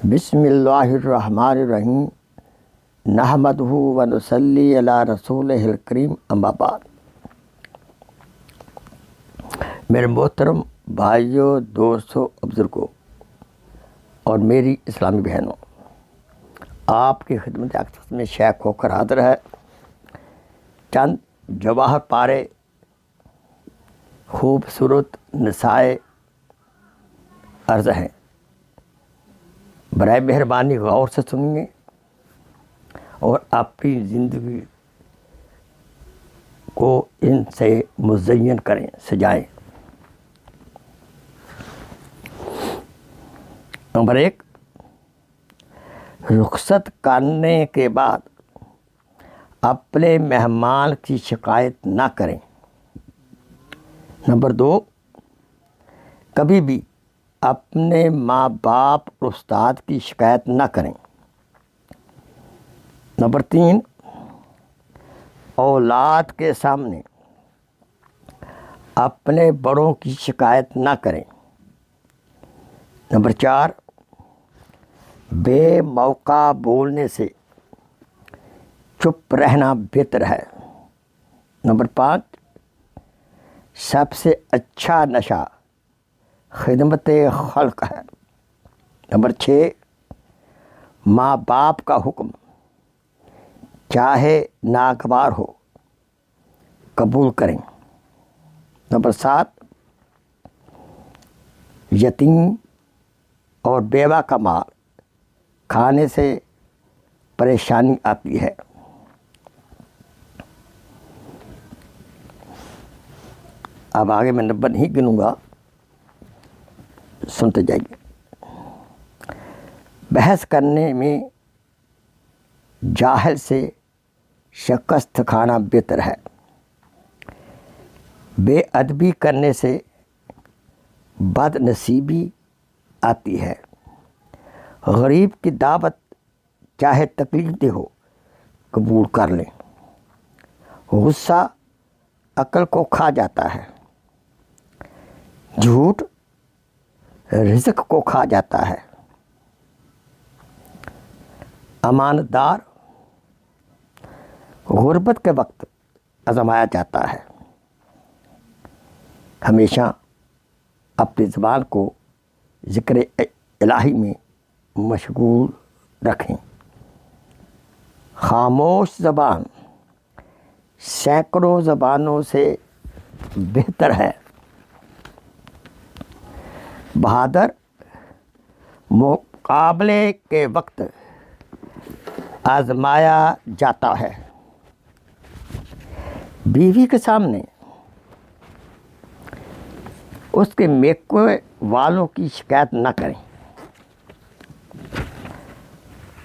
بسم اللہ الرحمن الرحیم نحمدہ و نصلی علی رسولہ الکریم اما بعد۔ میرے محترم بھائیوں، دوستوں، بزرگوں اور میری اسلامی بہنوں، آپ کی خدمت اقدس میں شیخ ہو کر حاضر ہے۔ چند جواہر پارے خوبصورت نصائح عرض ہیں، برائے مہربانی غور سے سنیے اور اپنی زندگی کو ان سے مزین کریں، سجائیں۔ نمبر 1، رخصت کرنے کے بعد اپنے مہمان کی شکایت نہ کریں۔ نمبر 2، کبھی بھی اپنے ماں باپ اور استاد کی شکایت نہ کریں۔ نمبر 3، اولاد کے سامنے اپنے بڑوں کی شکایت نہ کریں۔ نمبر 4، بے موقع بولنے سے چپ رہنا بہتر ہے۔ نمبر 5، سب سے اچھا نشہ خدمت خلق ہے۔ نمبر 6، ماں باپ کا حکم چاہے ناگوار ہو قبول کریں۔ نمبر 7، یتیم اور بیوہ کا مال کھانے سے پریشانی آتی ہے۔ اب آگے میں نمبر نہیں گنوں گا، سنتے جائیے۔ بحث کرنے میں جاہل سے شکست کھانا بہتر ہے۔ بے ادبی کرنے سے بد نصیبی آتی ہے۔ غریب کی دعوت چاہے تکلیف دہ ہو قبول کر لیں۔ غصہ عقل کو کھا جاتا ہے، جھوٹ رزق کو کھا جاتا ہے۔ امانت دار غربت کے وقت آزمایا جاتا ہے۔ ہمیشہ اپنی زبان کو ذکر الہی میں مشغول رکھیں۔ خاموش زبان سینکڑوں زبانوں سے بہتر ہے۔ بہادر مقابلے کے وقت آزمایا جاتا ہے۔ بیوی کے سامنے اس کے میکے والوں کی شکایت نہ کریں۔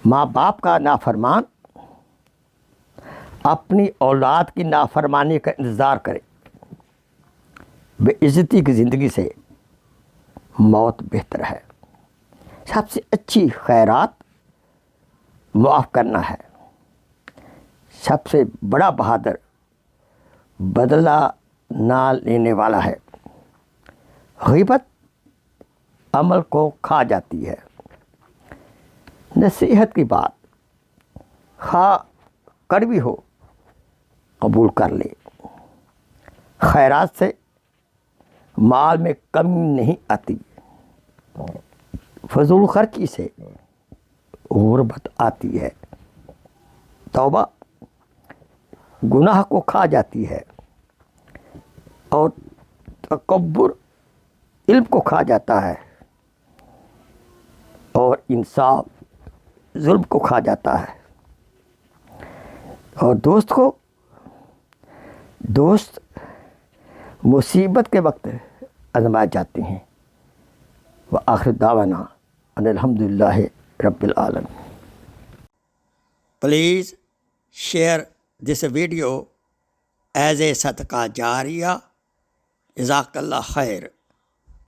ماں باپ کا نافرمان اپنی اولاد کی نافرمانی کا انتظار کرے۔ بے عزتی کی زندگی سے موت بہتر ہے۔ سب سے اچھی خیرات معاف کرنا ہے۔ سب سے بڑا بہادر بدلہ نہ لینے والا ہے۔ غیبت عمل کو کھا جاتی ہے۔ نصیحت کی بات خواہ کڑوی ہو قبول کر لے۔ خیرات سے مال میں کمی نہیں آتی۔ فضول خرچی سے غربت آتی ہے۔ توبہ گناہ کو کھا جاتی ہے اور تکبر علم کو کھا جاتا ہے، اور انصاف ظلم کو کھا جاتا ہے۔ اور دوست مصیبت کے وقت آزمائے جاتے ہیں۔ وآخر دعوانا ان الحمدللہ رب العالمین۔ Please share this video as a صدقہ جاریہ۔ جزاک اللہ خیر۔